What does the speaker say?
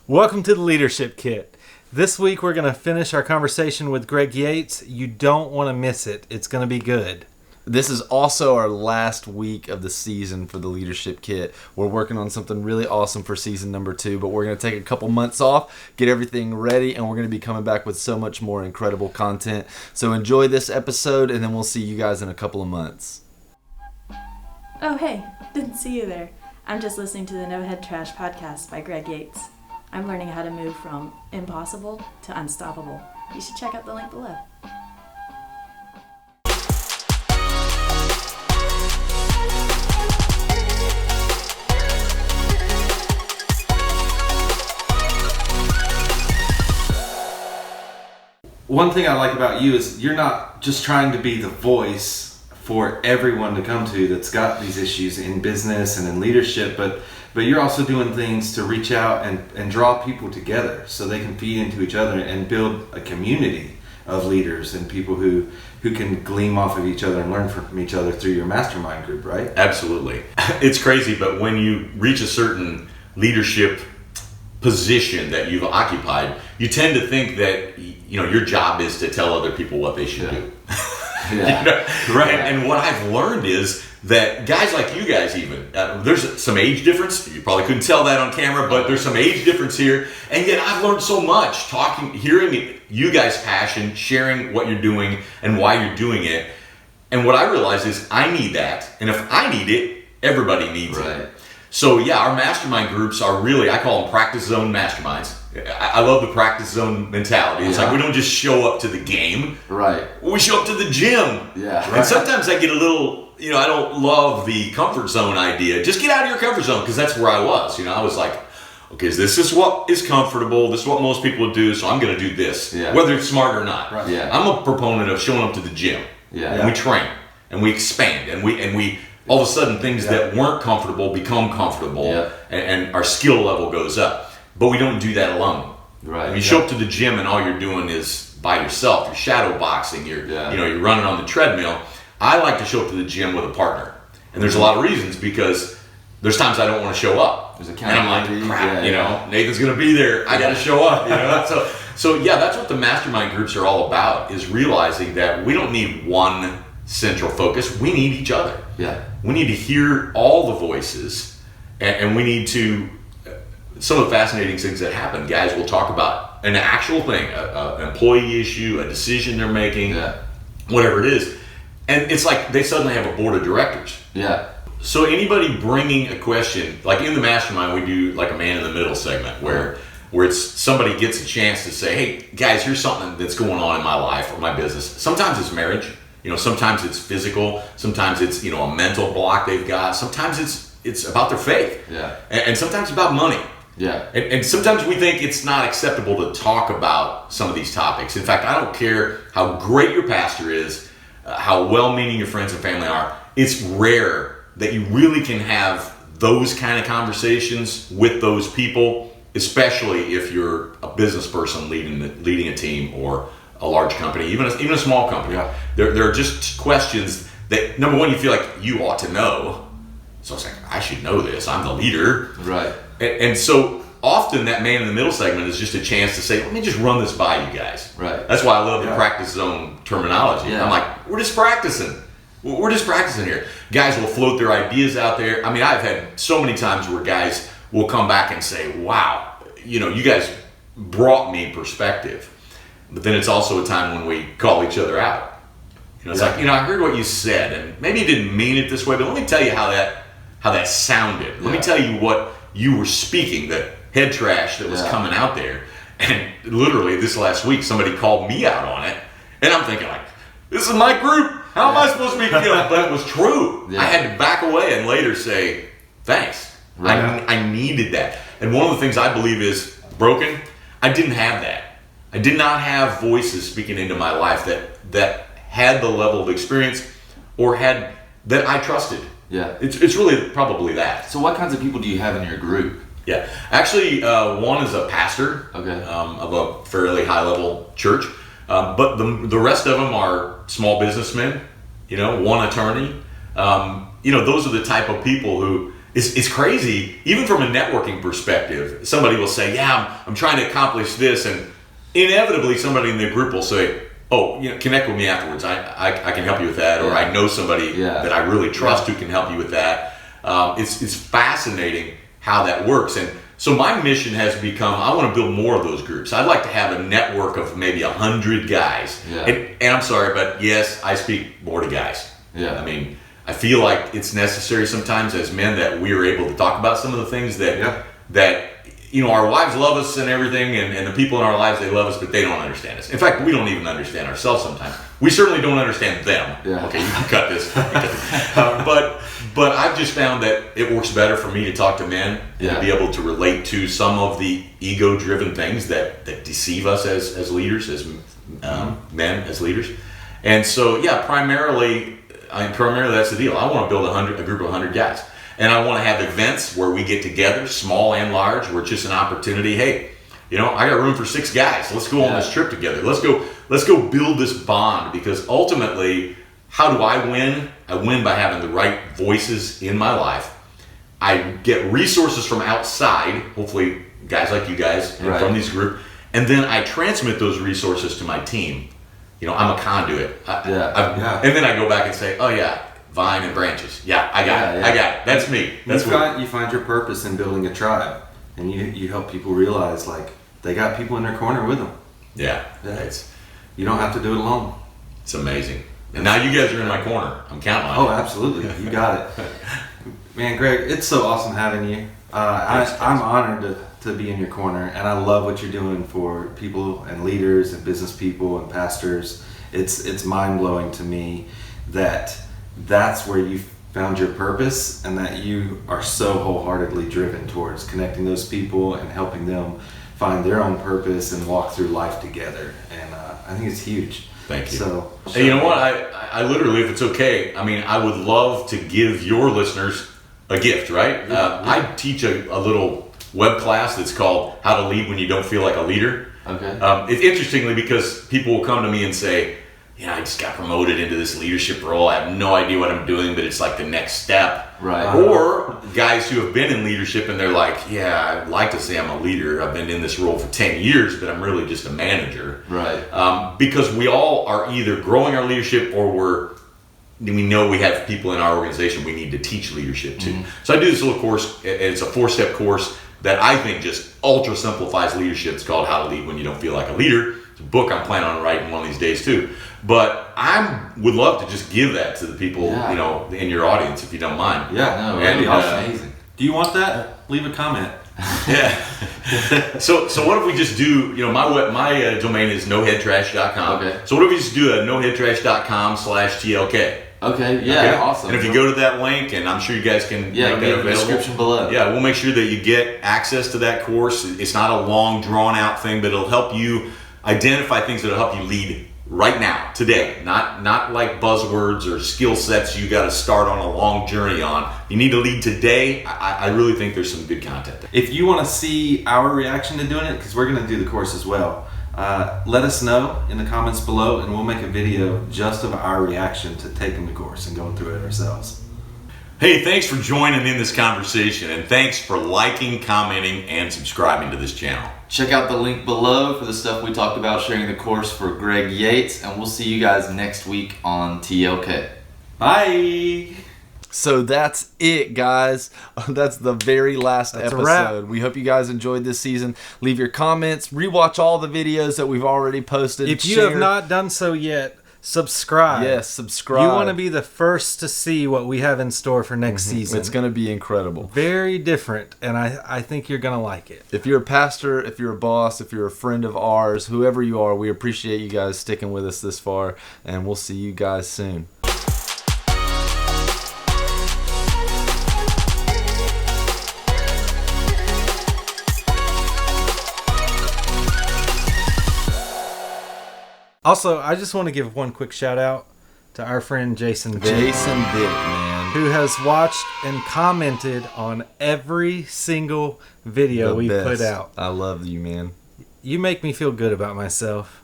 Welcome to the Leadership Kit. This week we're going to finish our conversation with Greg Yates. You don't want to miss it. It's going to be good. This is also our last week of the season for the Leadership Kit. We're working on something really awesome for season number 2, but we're going to take a couple months off, get everything ready, and we're going to be coming back with so much more incredible content. So enjoy this episode, and then we'll see you guys in a couple of months. Oh, hey, didn't see you there. I'm just listening to the No Head Trash podcast by Greg Yates. I'm learning how to move from impossible to unstoppable. You should check out the link below. One thing I like about you is you're not just trying to be the voice for everyone to come to that's got these issues in business and in leadership, but you're also doing things to reach out and draw people together so they can feed into each other and build a community of leaders and people who can gleam off of each other and learn from each other through your mastermind group, right? Absolutely. It's crazy, but when you reach a certain leadership position that you've occupied, you tend to think that your job is to tell other people what they should do. Yeah. Right. And what I've learned is that guys like you guys even, there's some age difference. You probably couldn't tell that on camera, but there's some age difference here. And yet I've learned so much hearing you guys' passion, sharing what you're doing and why you're doing it. And what I realize is I need that. And if I need it, everybody needs it. So yeah, our mastermind groups are really, I call them practice zone masterminds. I love the practice zone mentality. It's like we don't just show up to the game. Right. We show up to the gym. Yeah. And sometimes I get a little, I don't love the comfort zone idea. Just get out of your comfort zone, because that's where I was. I was like, okay, this is what is comfortable. This is what most people would do, so I'm going to do this, whether it's smart or not. Right. Yeah. I'm a proponent of showing up to the gym. Yeah. And we train, and we expand, and we all of a sudden things that weren't comfortable become comfortable, and our skill level goes up. But we don't do that alone. Right. When you show up to the gym and all you're doing is by yourself, you're shadow boxing, you're running on the treadmill. I like to show up to the gym with a partner. And there's a lot of reasons, because there's times I don't want to show up. There's and I'm like, crap, Nathan's going to be there. I got to show up, So that's what the mastermind groups are all about, is realizing that we don't need one central focus. We need each other. Yeah. We need to hear all the voices, and we need to. Some of the fascinating things that happen, guys will talk about an actual thing, an employee issue, a decision they're making, whatever it is. And it's like they suddenly have a board of directors. Yeah. So anybody bringing a question, like in the mastermind, we do like a man in the middle segment where it's somebody gets a chance to say, hey, guys, here's something that's going on in my life or my business. Sometimes it's marriage. Sometimes it's physical. Sometimes it's, a mental block they've got. Sometimes it's about their faith. Yeah. And sometimes about money. Yeah. And sometimes we think it's not acceptable to talk about some of these topics. In fact, I don't care how great your pastor is, how well-meaning your friends and family are. It's rare that you really can have those kind of conversations with those people, especially if you're a business person leading a team or a large company, even a small company. Yeah. There are just questions that, number one, you feel like you ought to know. So it's like, I should know this. I'm the leader. Right. And so often that man in the middle segment is just a chance to say, let me just run this by you guys. Right. That's why I love the practice zone terminology. Yeah. I'm like, we're just practicing. We're just practicing here. Guys will float their ideas out there. I mean, I've had so many times where guys will come back and say, wow, you guys brought me perspective. But then it's also a time when we call each other out. It's like, I heard what you said, and maybe you didn't mean it this way, but let me tell you how that sounded. Let me tell you what you were speaking, the head trash that was coming out there. And literally this last week, somebody called me out on it, and I'm thinking like, this is my group. How am I supposed to be? But it was true. Yeah. I had to back away and later say, thanks. Right. I needed that. And one of the things I believe is broken. I didn't have that. I did not have voices speaking into my life that had the level of experience or had that I trusted. Yeah. It's really probably that. So what kinds of people do you have in your group? Yeah. Actually, one is a pastor of a fairly high-level church. But the rest of them are small businessmen, one attorney. Those are the type of people who, it's crazy. Even from a networking perspective, somebody will say, "Yeah, I'm trying to accomplish this," and inevitably somebody in the group will say, "Oh, connect with me afterwards. I can help you with that," or "I know somebody that I really trust who can help you with that." It's fascinating how that works, and so my mission has become, I want to build more of those groups. I'd like to have a network of maybe 100 guys. Yeah. And I'm sorry, but yes, I speak more to guys. Yeah. I mean, I feel like it's necessary sometimes as men that we are able to talk about some of the things that our wives love us and everything, and the people in our lives, they love us, but they don't understand us. In fact, we don't even understand ourselves sometimes. We certainly don't understand them. Yeah. Okay, you can cut this. But I've just found that it works better for me to talk to men and to be able to relate to some of the ego-driven things that deceive us as leaders, as men, as leaders. And so, primarily that's the deal. I want to build a group of 100 guys. And I want to have events where we get together, small and large, where it's just an opportunity. Hey, I got room for 6 guys. Let's go on this trip together. Let's go build this bond, because ultimately, how do I win? I win by having the right voices in my life. I get resources from outside, hopefully guys like you guys and from these groups, and then I transmit those resources to my team. I'm a conduit. And then I go back and say, oh yeah, vine and branches. Yeah, I got it. I got it. That's me. That's you find your purpose in building a tribe, and you help people realize they got people in their corner with them. Yeah. You don't have to do it alone. It's amazing. And now you guys are in my corner. I'm counting on you. Oh, absolutely. You got it. Man, Greg, it's so awesome having you. I'm honored to be in your corner, and I love what you're doing for people and leaders and business people and pastors. It's mind-blowing to me that's where you found your purpose, and that you are so wholeheartedly driven towards connecting those people and helping them find their own purpose and walk through life together. And I think it's huge. Thank you. So, hey, you know what? I literally, if it's okay, I would love to give your listeners a gift, right? I teach a little web class that's called How to Lead When You Don't Feel Like a Leader. Okay. It's interestingly because people will come to me and say, I just got promoted into this leadership role. I have no idea what I'm doing, but it's like the next step. Right. Or guys who have been in leadership and they're like, I'd like to say I'm a leader. I've been in this role for 10 years, but I'm really just a manager. Right. Because we all are either growing our leadership or we know we have people in our organization we need to teach leadership to. Mm-hmm. So I do this little course. It's a 4-step course that I think just ultra simplifies leadership. It's called How to Lead When You Don't Feel Like a Leader. It's a book I'm planning on writing one of these days too. But I would love to just give that to the people, in your audience, if you don't mind. Yeah, no, that'd be awesome. Amazing. Do you want that? Leave a comment. Yeah. So what if we just do? My domain is noheadtrash.com. Okay. So what if we just do a noheadtrash.com/TLK? Okay. Yeah. Awesome. And if you go to that link, and I'm sure you guys can make that available. The description below. Yeah, we'll make sure that you get access to that course. It's not a long, drawn-out thing, but it'll help you identify things that'll help you lead right now, today. Not like buzzwords or skill sets you got to start on a long journey on. You need to lead today. I really think there's some good content there. If you want to see our reaction to doing it, because we're going to do the course as well, let us know in the comments below, and we'll make a video just of our reaction to taking the course and going through it ourselves. Hey, thanks for joining in this conversation, and thanks for liking, commenting, and subscribing to this channel. Check out the link below for the stuff we talked about sharing the course for Greg Yates, and we'll see you guys next week on TLK. Bye! So that's it, guys. That's the very last episode. We hope you guys enjoyed this season. Leave your comments. Rewatch all the videos that we've already posted. If you have not done so yet, subscribe. Yes, subscribe. You want to be the first to see what we have in store for next season. It's going to be incredible. Very different, and I think you're going to like it. If you're a pastor, if you're a boss, if you're a friend of ours, whoever you are, we appreciate you guys sticking with us this far, and we'll see you guys soon. Also, I just want to give one quick shout out to our friend Jason Vick. Jason Vick, man. Who has watched and commented on every single video we put out. I love you, man. You make me feel good about myself.